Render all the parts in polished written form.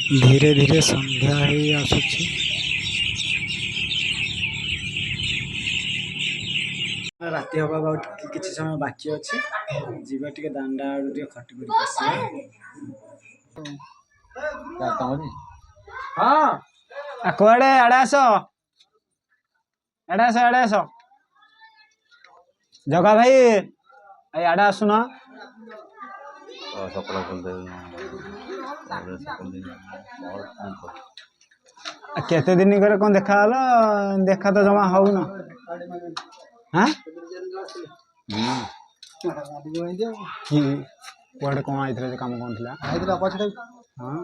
धीरे धीरे संध्या ही आसुची। राति हवा किसी समय बाकी अच्छी जीवा टे दांडा आड़े खटी कर कड़े आड़े आस आड़े आस जगा भाई आड़े आसुन केते दिन करे कौन देखा देखा तो जमा हो ना हाँ कुआडे कौन आई काम कौन थी हाँ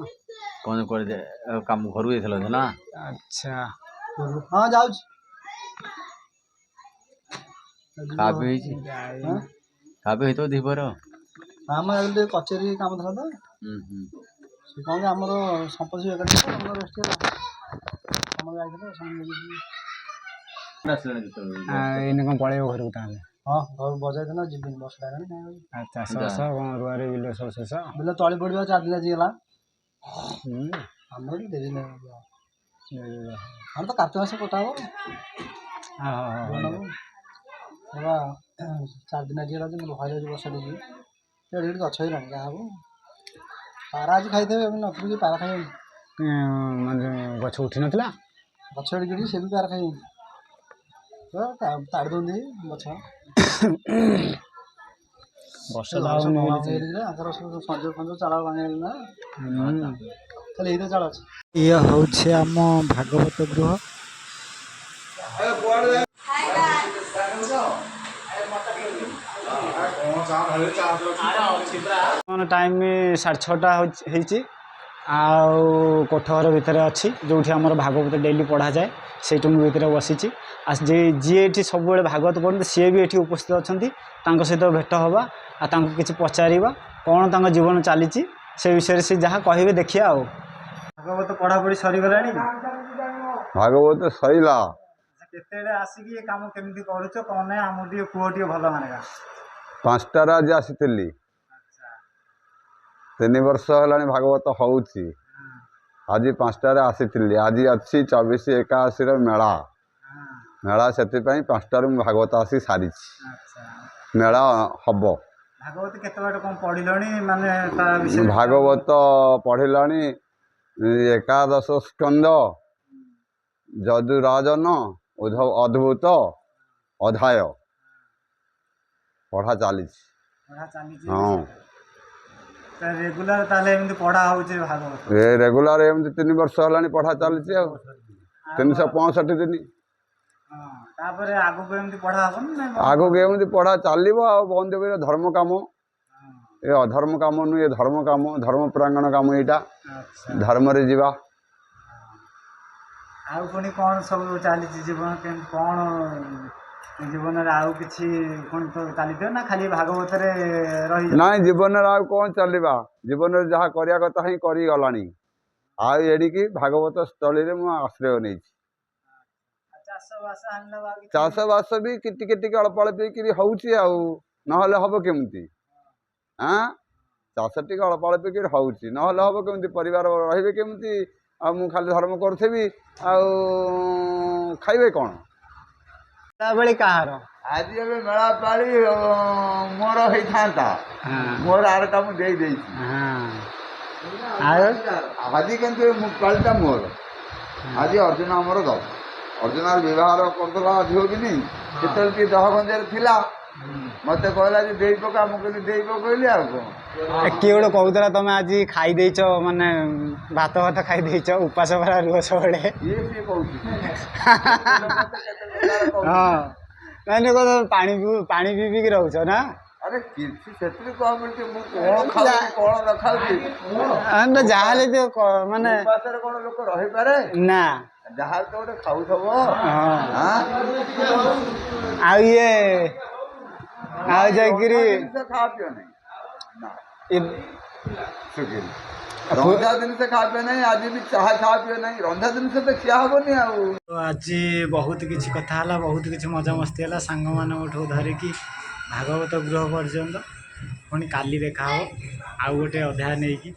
कौन काम घर ना अच्छा हाँ जाऊ खा पी तो दीपर आम कचेरी काम था तो कौन आमर संपत्ति इन कौन पड़े घर को हाँ घर बजाई देना जी बस चाष बास कौन रुआ रुई बिल सब शेष बिल तली पड़ा 4 दिन आजीगला आम डेरी हम तो कार्तिक मास कटा हम 4 दिन आजीगला भय बस डेरी गछ ही क्या हम पारा आज खाई नी पारा खाई गछ उठी नाला गछ से भी पारा खाई ताड़ दौंदी गछ वर्षा संजय फंज चाल भांगे ना खाली ये चाल अच्छे ये हूँ आम भागवत गृह टाइम 6:30 आउ कोठर भितर अच्छी जो आम भागवत डेली पढ़ा जाए से भितर बसी जी ये सब भागवत पढ़ते सी भी ये उपस्थित अच्छा सहित भेट हवा कि पचार कौन तक जीवन चली से विषय से जहाँ कहे देखिए भागवत पढ़ापढ़ी सरीगला भागवत सैला केते आसिक काम केमी करुच कौन ना आम कह भल मानेगा 5टार आज आसी 3 वर्ष है भागवत होउची आज 5टार आसी आज अच्छी 24-81 मेला मेला से 5टार भागवत आसी सारी मेला हम भागवत केते बार कौन पढ़िलणी माने ता विषय भागवत पढ़िलाणी 11 स्कंद जदुराजन अद्भुत अध्याय पढ़ा चली हाँ रेगुलर ताले एमती पढ़ा होचे भागवत रेगुलर एमती 3 वर्ष है पढ़ा चली 365 दिन तापर आगु को एमती पढ़ा हबन ना आगु को एमती पढ़ा चलिबो आ बंद धर्म काम ये अधर्म काम नु ये धर्म काम धर्म प्रांगण काम एटा धर्म रे जीवा आउ कोनी कोन सब चली जीवन केम कोन जीवन रे आउ किछि कोन तो चली ना खाली भागवत रे रही नहीं जीवन रे आउ कोन चलीबा जीवन रे जहा करिया कथा ही करी गलानी आ एडी की भागवत स्थली रे मु आश्रय नै चाष बास भी टिके अल्प अल्प होउची आउ नहले हबो केमती हाँ चाष टिके अल्प अल्प होउची नहले हबो केमती परिवार रहिबे केमती आ मु खाली धर्म करथेबी आ खाइबे कोन बेली कहार आज एबे मेला पाली मोर होई थांता मोर आर काम दे देई आज केंतु पालटा मोर आज अर्जुन हमर गप अर्जुन व्यवहार करदेला झील कि नहीं जिते दहगंजे थिला मत कहला दे पका मुझे दे पकली आ किए गोटे कहूला तुम आज खाई देच माने भात भात खाई देच उपास भरा रुह सब हाँ मैंने पानी पी रोच ना अरे किसी कौन मिलती कौन रखा जहाँ माने कौन लोक रही पारे ना जहाँ तो गोटे खाऊ थब ये खा पियो नहीं रंधा दिन से खा पियो नहीं आज भी चाह खा पियो नहीं रंधा दिन से तो खिया हेनी आज बहुत किसी कथा है बहुत किसी मजा मस्ती है सांग मानू धरिकी भागवत गृह पर्यंत पुणी काली देखा हो आउ गोटे अध्याय नहीं कि